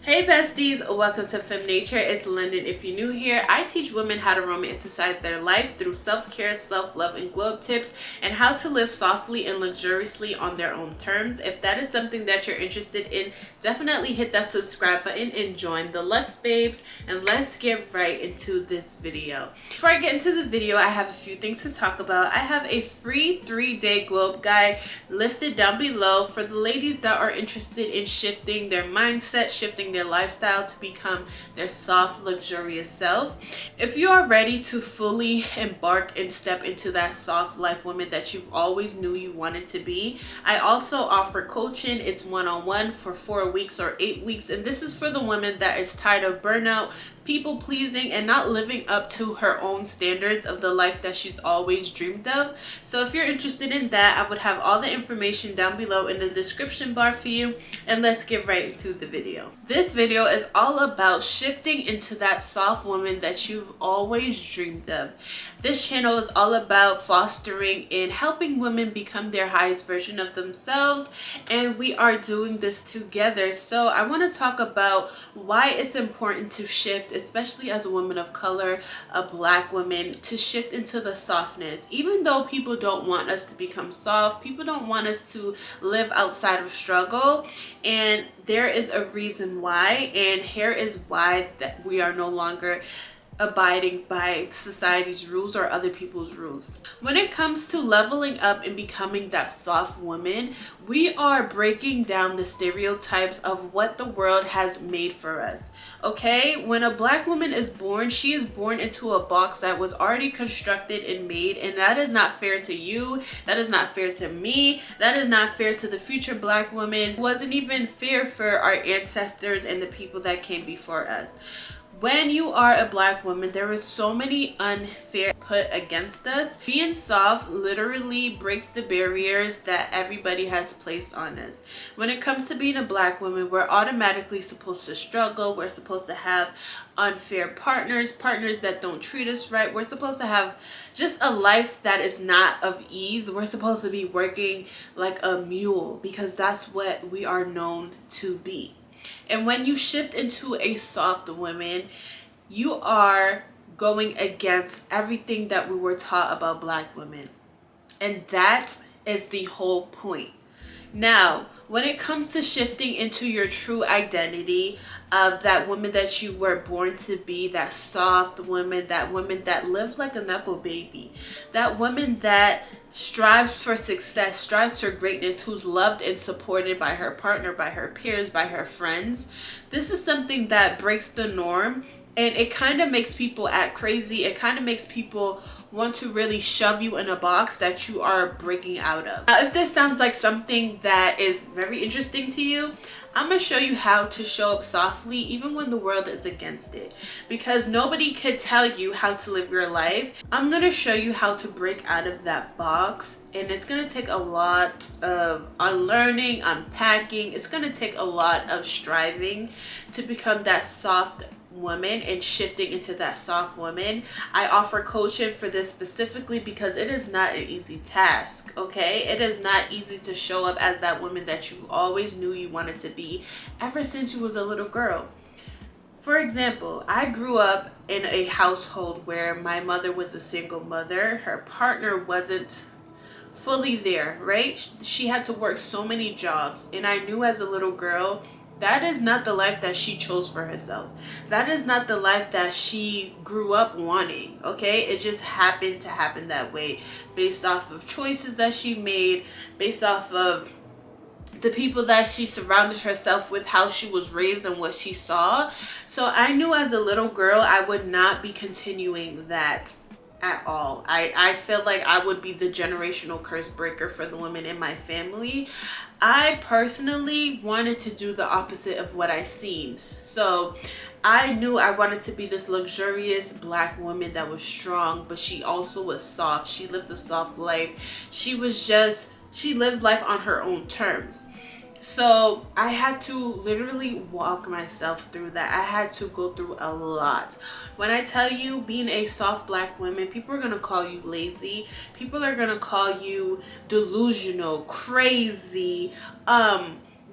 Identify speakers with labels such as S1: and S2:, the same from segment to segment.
S1: Hey besties, welcome to Fem Nature. It's Lyndon. If you're new here, I teach women how to romanticize their life through self-care, self-love, and glow up tips, and how to live softly and luxuriously on their own terms. If that is something that you're interested in, definitely hit that subscribe button and join the Lux Babes, and let's get right into this video. Before I get into the video, I have a few things to talk about. I have a free 3-day glow up guide listed down below for the ladies that are interested in shifting their mindset, shifting their lifestyle to become their soft, luxurious self. If you are ready to fully embark and step into that soft life woman that you've always knew you wanted to be, I also offer coaching. It's one-on-one for 4 weeks or 8 weeks, and this is for the woman that is tired of burnout, people pleasing, and not living up to her own standards of the life that she's always dreamed of. So if you're interested in that, I would have all the information down below in the description bar for you, and let's get right into the video. This video is all about shifting into that soft woman that you've always dreamed of. This channel is all about fostering and helping women become their highest version of themselves, and we are doing this together. So I want to talk about why it's important to shift, especially as a woman of color, a black woman, to shift into the softness. Even though people don't want us to become soft, people don't want us to live outside of struggle, and there is a reason why, and here is why that we are no longer abiding by society's rules or other people's rules. When it comes to leveling up and becoming that soft woman, we are breaking down the stereotypes of what the world has made for us. Okay, when a black woman is born, she is born into a box that was already constructed and made, and that is not fair to you, that is not fair to me, that is not fair to the future black woman. It wasn't even fair for our ancestors and the people that came before us. When you are a black woman, there is so many unfair put against us. Being soft literally breaks the barriers that everybody has placed on us. When it comes to being a black woman, we're automatically supposed to struggle. We're supposed to have unfair partners that don't treat us right. We're supposed to have just a life that is not of ease. We're supposed to be working like a mule because that's what we are known to be. And when you shift into a soft woman, you are going against everything that we were taught about black women. And that is the whole point. Now, when it comes to shifting into your true identity of that woman that you were born to be, that soft woman that lives like a Nepo baby, that woman that strives for success, strives for greatness, who's loved and supported by her partner, by her peers, by her friends, this is something that breaks the norm, and it kind of makes people act crazy. It kind of makes people want to really shove you in a box that you are breaking out of. Now, if this sounds like something that is very interesting to you, I'm going to show you how to show up softly even when the world is against it, because nobody could tell you how to live your life. I'm going to show you how to break out of that box, and it's going to take a lot of unlearning, unpacking. It's going to take a lot of striving to become that soft woman and shifting into that soft woman. I offer coaching for this specifically because it is not an easy task. Okay, it is not easy to show up as that woman that you always knew you wanted to be ever since you was a little girl. For example, I grew up in a household where my mother was a single mother. Her partner wasn't fully there, right? She had to work so many jobs, and I knew as a little girl that is not the life that she chose for herself. That is not the life that she grew up wanting, okay? It just happened to happen that way based off of choices that she made, based off of the people that she surrounded herself with, how she was raised and what she saw. So I knew as a little girl I would not be continuing that at all. I feel like I would be the generational curse breaker for the women in my family. I personally wanted to do the opposite of what I seen. So I knew I wanted to be this luxurious black woman that was strong, but she also was soft. She lived a soft life. She lived life on her own terms. So I had to literally walk myself through that. I had to go through a lot. When I tell you, being a soft black woman, people are going to call you lazy. People are going to call you delusional, crazy,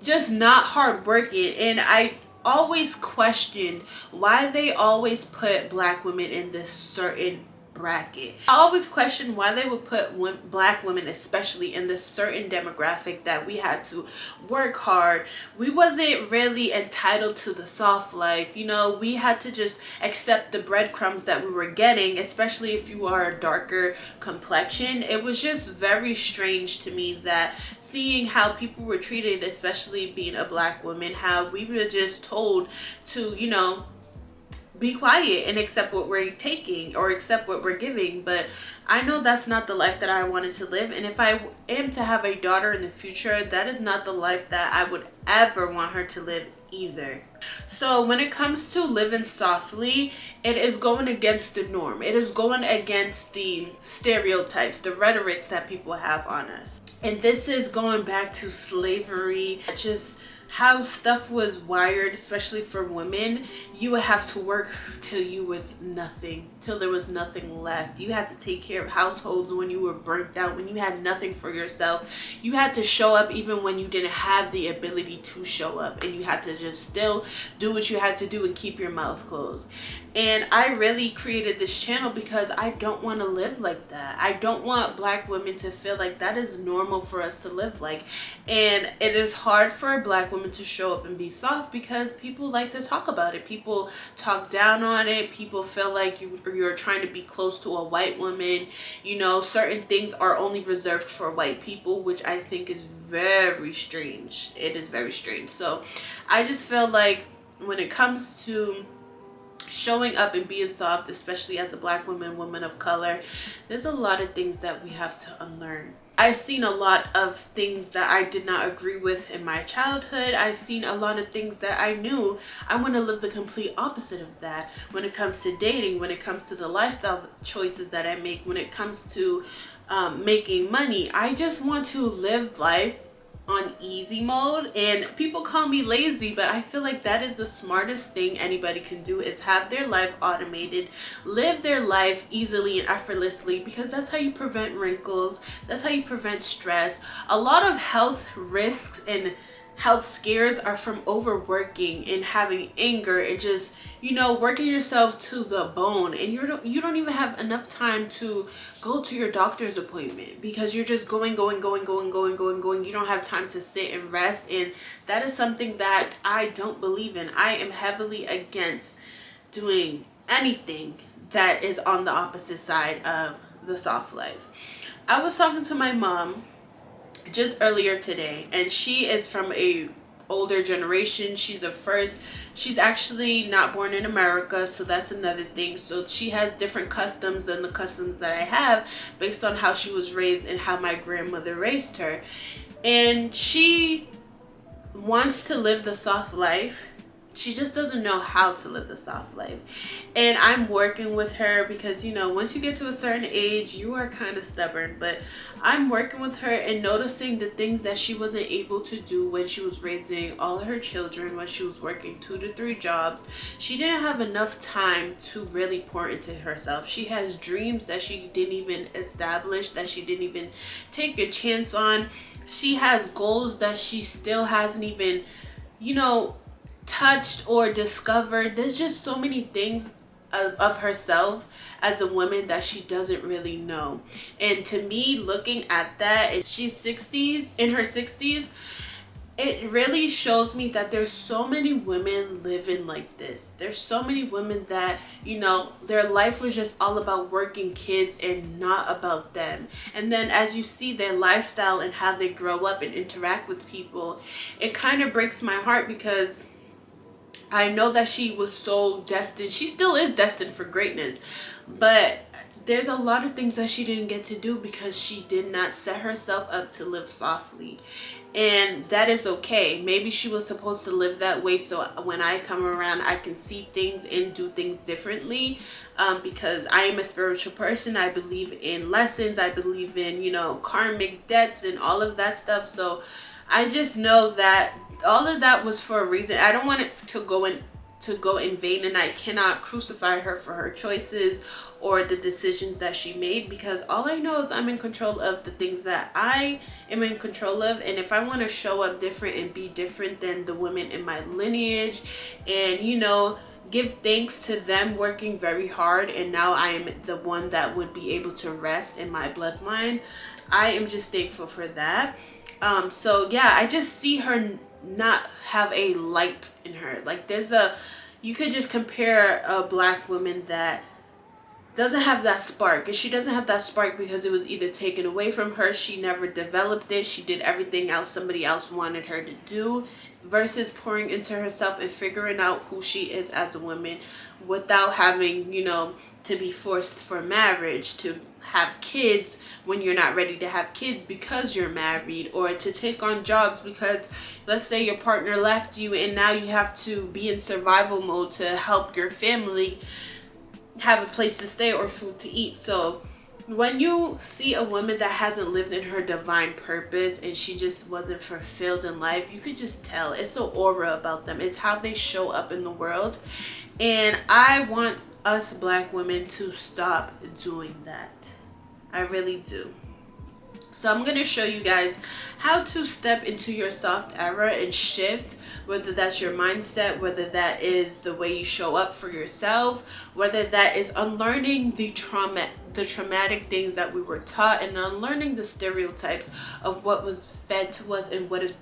S1: just not hardworking. And I always questioned why they always put black women in this certain bracket. I always questioned why they would put black women especially in this certain demographic, that we had to work hard. We wasn't really entitled to the soft life. You know, we had to just accept the breadcrumbs that we were getting, especially if you are a darker complexion. It was just very strange to me that seeing how people were treated, especially being a black woman, how we were just told to, you know, be quiet and accept what we're taking or accept what we're giving. But I know that's not the life that I wanted to live, and if I am to have a daughter in the future, that is not the life that I would ever want her to live either. So when it comes to living softly, it is going against the norm. It is going against the stereotypes, the rhetorics that people have on us. And this is going back to slavery, just how stuff was wired, especially for women. You would have to work till you was nothing, till there was nothing left. You had to take care of households when you were burnt out, when you had nothing for yourself. You had to show up even when you didn't have the ability to show up, and you had to just still do what you had to do and keep your mouth closed. And I really created this channel because I don't want to live like that. I don't want black women to feel like that is normal for us to live like. And it is hard for a black woman to show up and be soft because people like to talk about it. People talk down on it. People feel like you're trying to be close to a white woman. You know, certain things are only reserved for white people, which I think is very strange. It is very strange. So I just feel like when it comes to showing up and being soft, especially as a black woman of color, there's a lot of things that we have to unlearn. I've seen a lot of things that I did not agree with in my childhood. I've seen a lot of things that I knew I want to live the complete opposite of that. When it comes to dating, when it comes to the lifestyle choices that I make, when it comes to making money, I just want to live life on easy mode. And people call me lazy, but I feel like that is the smartest thing anybody can do, is have their life automated, live their life easily and effortlessly, because that's how you prevent wrinkles, that's how you prevent stress. A lot of health risks and health scares are from overworking and having anger and just, you know, working yourself to the bone, and you don't even have enough time to go to your doctor's appointment because you're just going. You don't have time to sit and rest, and that is something that I don't believe in. I am heavily against doing anything that is on the opposite side of the soft life. I was talking to my mom just earlier today, and she is from a older generation. She's actually not born in America, so that's another thing. So she has different customs than the customs that I have, based on how she was raised and how my grandmother raised her. And she wants to live the soft life. She just doesn't know how to live the soft life. And I'm working with her because, you know, once you get to a certain age, you are kind of stubborn. But I'm working with her and noticing the things that she wasn't able to do when she was raising all of her children, when she was working 2 to 3 jobs. She didn't have enough time to really pour into herself. She has dreams that she didn't even establish, that she didn't even take a chance on. She has goals that she still hasn't even, you know, touched or discovered. There's just so many things of herself as a woman that she doesn't really know. And to me, looking at that, and she's in her 60s, it really shows me that there's so many women living like this. There's so many women that, you know, their life was just all about working, kids, and not about them. And then as you see their lifestyle and how they grow up and interact with people, it kind of breaks my heart, because I know that she was so destined. She still is destined for greatness. But there's a lot of things that she didn't get to do because she did not set herself up to live softly. And that is okay. Maybe she was supposed to live that way, so when I come around, I can see things and do things differently. Because I am a spiritual person. I believe in lessons. I believe in, you know, karmic debts and all of that stuff. So I just know that all of that was for a reason. I don't want it to go in to go in vain, and I cannot crucify her for her choices or the decisions that she made, because all I know is I'm in control of the things that I am in control of. And if I want to show up different and be different than the women in my lineage, and give thanks to them working very hard, and now I am the one that would be able to rest in my bloodline, I am just thankful for that. So yeah, I just see her not have a light in her. Like you could just compare a black woman that doesn't have that spark, and she doesn't have that spark because it was either taken away from her, she never developed it, she did everything else somebody else wanted her to do, versus pouring into herself and figuring out who she is as a woman without having to be forced for marriage, to have kids when you're not ready to have kids because you're married, or to take on jobs because, let's say, your partner left you and now you have to be in survival mode to help your family have a place to stay or food to eat. So when you see a woman that hasn't lived in her divine purpose and she just wasn't fulfilled in life, you could just tell. It's the aura about them. It's how they show up in the world. And I want us black women to stop doing that. I really do. So I'm going to show you guys how to step into your soft era and shift, whether that's your mindset, whether that is the way you show up for yourself, whether that is unlearning the traumatic things that we were taught, and unlearning the stereotypes of what was fed to us and what is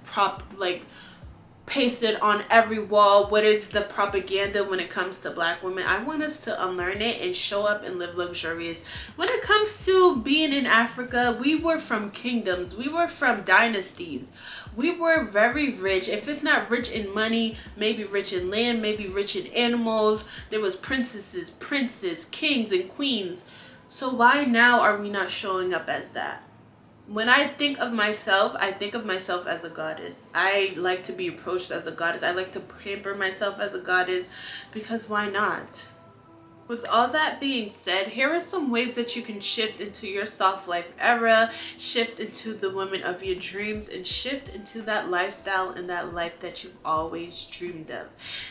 S1: pasted on every wall. What is the propaganda when it comes to black women? I want us to unlearn it and show up and live luxurious. When it comes to being in Africa, we were from kingdoms, we were from dynasties, we were very rich. If it's not rich in money, maybe rich in land, maybe rich in animals. There was princesses, princes, kings, and queens. So why now are we not showing up as that? When I think of myself, I think of myself as a goddess. I like to be approached as a goddess. I like to pamper myself as a goddess, because why not? With all that being said, here are some ways that you can shift into your soft life era, shift into the woman of your dreams, and shift into that lifestyle and that life that you've always dreamed of.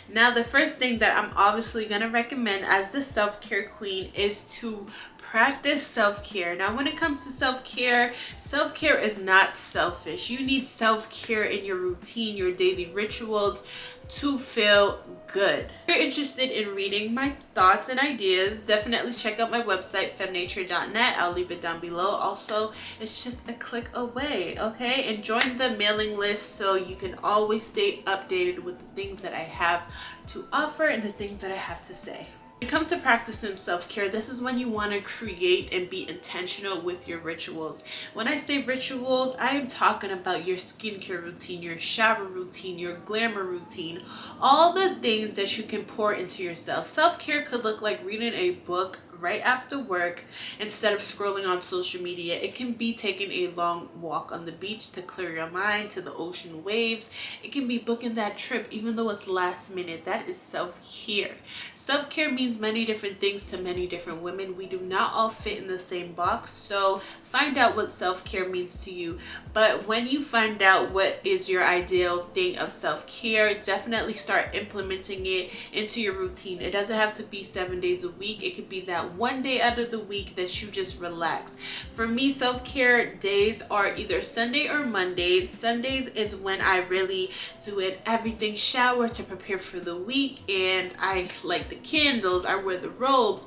S1: Now, the first thing that I'm obviously going to recommend as the self-care queen is to practice self-care. Now, when it comes to self-care is not selfish. You need self-care in your routine, your daily rituals, to feel good. If you're interested in reading my thoughts and ideas, definitely check out my website, femnature.net. I'll leave it down below. Also, it's just a click away, okay? And join the mailing list so you can always stay updated with the things that I have to offer and the things that I have to say. When it comes to practicing self-care, this is when you want to create and be intentional with your rituals. When I say rituals, I am talking about your skincare routine, your shower routine, your glamour routine, all the things that you can pour into yourself. Self-care could look like reading a book right after work instead of scrolling on social media. It can be taking a long walk on the beach to clear your mind, to the ocean waves. It can be booking that trip even though it's last minute. That is self-care. Self-care means many different things to many different women. We do not all fit in the same box, so find out what self-care means to you. But when you find out what is your ideal thing of self-care, definitely start implementing it into your routine. It doesn't have to be 7 days a week. It could be that one day out of the week that you just relax. For me, self-care days are either Sunday or Mondays. Sundays is when I really do it, everything shower to prepare for the week, and I light the candles, I wear the robes,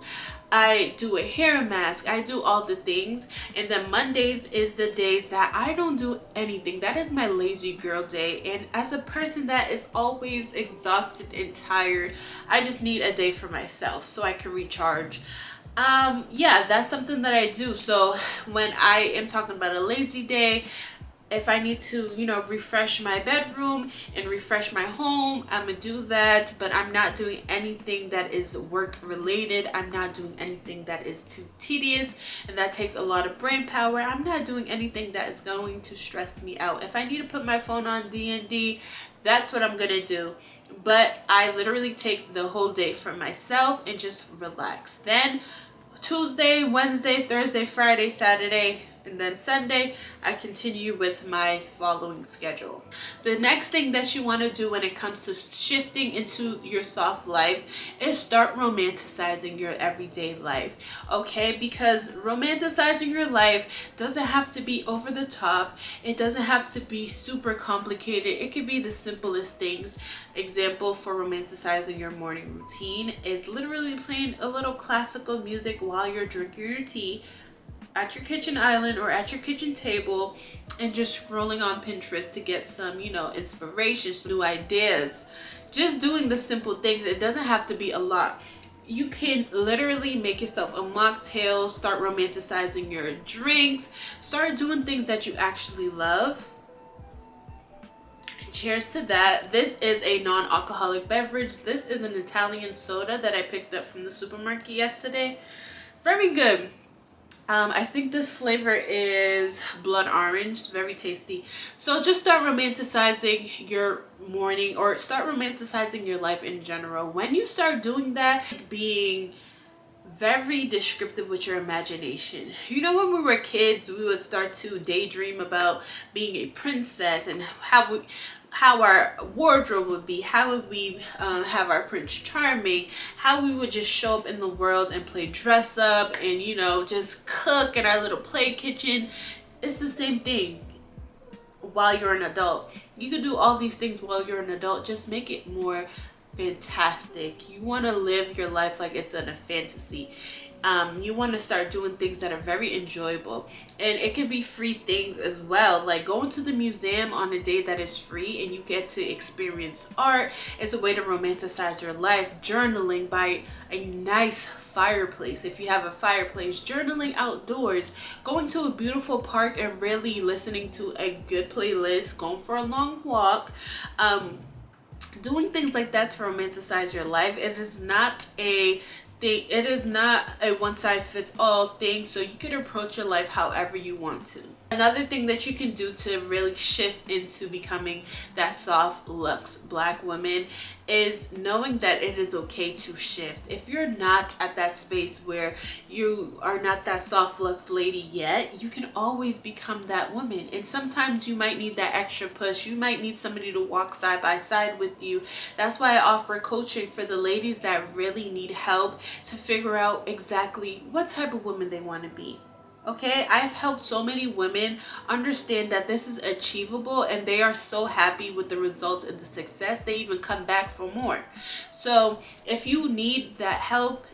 S1: I do a hair mask, I do all the things. And then Mondays is the days that I don't do anything. That is my lazy girl day. And as a person that is always exhausted and tired, I just need a day for myself so I can recharge. Yeah, that's something that I do. So when I am talking about a lazy day, if I need to, refresh my bedroom and refresh my home, I'm gonna do that. But I'm not doing anything that is work related. I'm not doing anything that is too tedious and that takes a lot of brain power. I'm not doing anything that is going to stress me out. If I need to put my phone on D&D, that's what I'm gonna do. But I literally take the whole day for myself and just relax. Then Tuesday, Wednesday, Thursday, Friday, Saturday, And then Sunday, I continue with my following schedule. The next thing that you want to do when it comes to shifting into your soft life is start romanticizing your everyday life. Okay? Because romanticizing your life doesn't have to be over the top. It doesn't have to be super complicated. It could be the simplest things. Example for romanticizing your morning routine is literally playing a little classical music while you're drinking your tea at your kitchen island or at your kitchen table, and just scrolling on Pinterest to get some, inspiration, some new ideas. Just doing the simple things. It doesn't have to be a lot. You can literally make yourself a mocktail, start romanticizing your drinks, start doing things that you actually love. Cheers to that. This is a non-alcoholic beverage. This is an Italian soda that I picked up from the supermarket yesterday. Very good. I think this flavor is blood orange. Very tasty. So just start romanticizing your morning, or start romanticizing your life in general. When you start doing that, being very descriptive with your imagination. When we were kids, we would start to daydream about being a princess and how our wardrobe would be, how would we have our Prince Charming, how we would just show up in the world and play dress up and just cook in our little play kitchen. It's the same thing while you're an adult. You can do all these things while you're an adult. Just make it more fantastic. You want to live your life like it's in a fantasy. You want to start doing things that are very enjoyable, and it can be free things as well, like going to the museum on a day that is free and you get to experience art. It's a way to romanticize your life. Journaling by a nice fireplace, if you have a fireplace, journaling outdoors, going to a beautiful park and really listening to a good playlist, going for a long walk, doing things like that to romanticize your life. It is not a one-size-fits-all thing, so you can approach your life however you want to. Another thing that you can do to really shift into becoming that soft luxe black woman is knowing that it is okay to shift. If you're not at that space where you are not that soft luxe lady yet, you can always become that woman. And sometimes you might need that extra push. You might need somebody to walk side by side with you. That's why I offer coaching for the ladies that really need help to figure out exactly what type of woman they want to be. Okay, I've helped so many women understand that this is achievable, and they are so happy with the results and the success. They even come back for more. So if you need that help,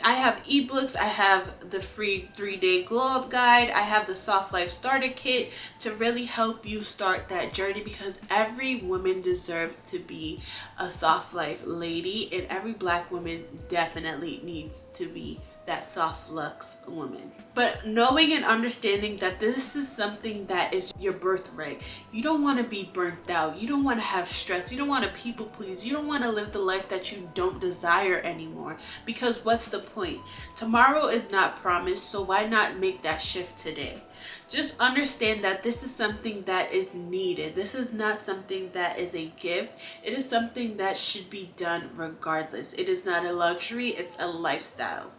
S1: I have ebooks, I have the free 3-day glow up guide, I have the soft life starter kit to really help you start that journey, because every woman deserves to be a soft life lady, and every black woman definitely needs to be that soft luxe woman. But knowing and understanding that this is something that is your birthright. You don't want to be burnt out. You don't want to have stress. You don't want to people please. You don't want to live the life that you don't desire anymore, because what's the point? Tomorrow is not promised, so why not make that shift today? Just understand that this is something that is needed. This is not something that is a gift. It is something that should be done regardless. It is not a luxury, it's a lifestyle.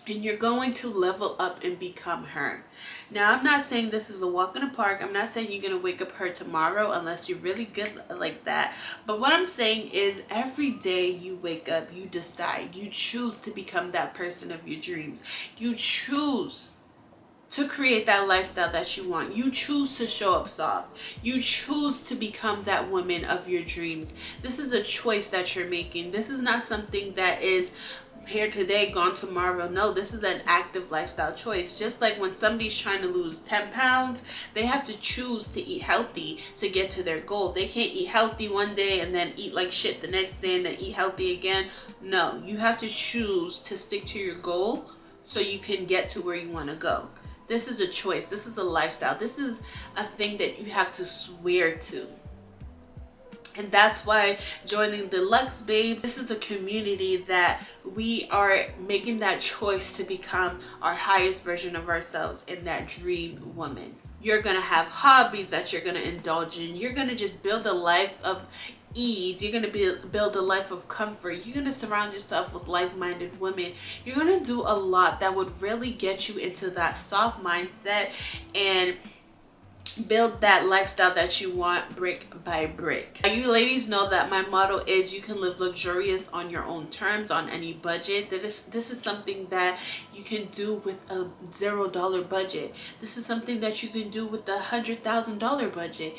S1: And you're going to level up and become her. Now, I'm not saying this is a walk in the park. I'm not saying you're going to wake up her tomorrow unless you're really good like that. But what I'm saying is every day you wake up, you decide, you choose to become that person of your dreams. You choose to create that lifestyle that you want. You choose to show up soft. You choose to become that woman of your dreams. This is a choice that you're making. This is not something that is here today, gone tomorrow. No, this is an active lifestyle choice. Just like when somebody's trying to lose 10 pounds, they have to choose to eat healthy to get to their goal. They can't eat healthy one day and then eat like shit the next day and then eat healthy again. No, you have to choose to stick to your goal so you can get to where you want to go. This is a choice. This is a lifestyle. This is a thing that you have to swear to. And that's why joining the Luxe Babes, this is a community that we are making that choice to become our highest version of ourselves in that dream woman. You're going to have hobbies that you're going to indulge in. You're going to just build a life of ease. You're going to build a life of comfort. You're going to surround yourself with like-minded women. You're going to do a lot that would really get you into that soft mindset and build that lifestyle that you want brick by brick. You ladies know that my motto is you can live luxurious on your own terms, on any budget. This is something that you can do with a $0 budget. This is something that you can do with a $100,000 budget.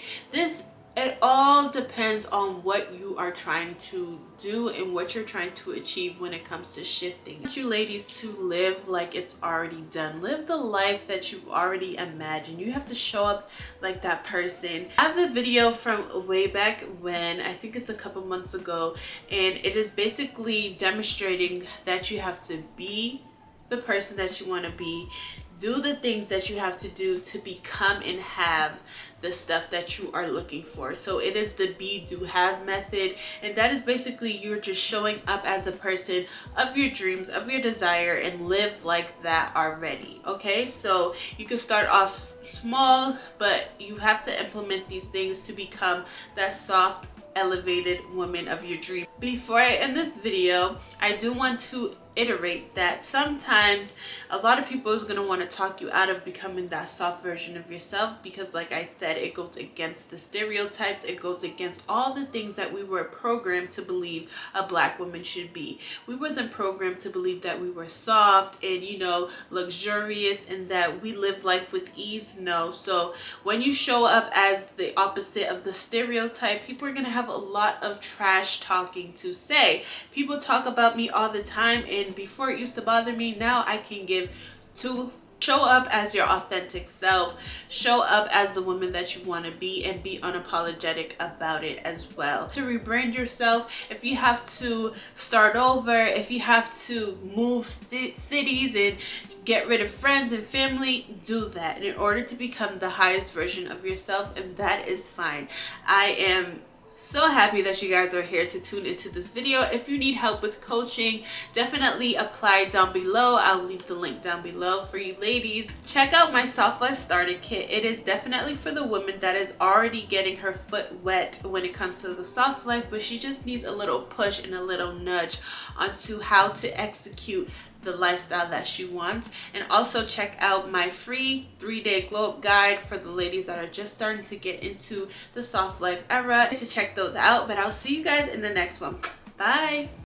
S1: It all depends on what you are trying to do and what you're trying to achieve when it comes to shifting. I want you ladies to live like it's already done. Live the life that you've already imagined. You have to show up like that person. I have the video from way back when, I think it's a couple months ago, and it is basically demonstrating that you have to be the person that you want to be, do the things that you have to do to become and have the stuff that you are looking for. So it is the be, do, have method, and that is basically you're just showing up as a person of your dreams, of your desire, and live like that already. Okay, so you can start off small, but you have to implement these things to become that soft, elevated woman of your dream. Before I end this video, I do want to iterate that sometimes a lot of people is going to want to talk you out of becoming that soft version of yourself, because like I said, it goes against the stereotypes. It goes against all the things that we were programmed to believe a black woman should be. We wasn't programmed to believe that we were soft and, you know, luxurious, and that we live life with ease. No. So when you show up as the opposite of the stereotype, people are going to have a lot of trash talking to say. People talk about me all the time, and before it used to bother me, now I can give two. Show up as your authentic self. Show up as the woman that you want to be, and be unapologetic about it as well. To rebrand yourself, if you have to start over, if you have to move cities and get rid of friends and family, do that in order to become the highest version of yourself, and that is fine. I am so happy that you guys are here to tune into this video. If you need help with coaching, definitely apply down below. I'll leave the link down below for you ladies. Check out my Soft Life Starter Kit. It is definitely for the woman that is already getting her foot wet when it comes to the soft life, but she just needs a little push and a little nudge onto how to execute the lifestyle that she wants. And also check out my free 3-day glow up guide for the ladies that are just starting to get into the soft life era, to check those out. But I'll see you guys in the next one. Bye.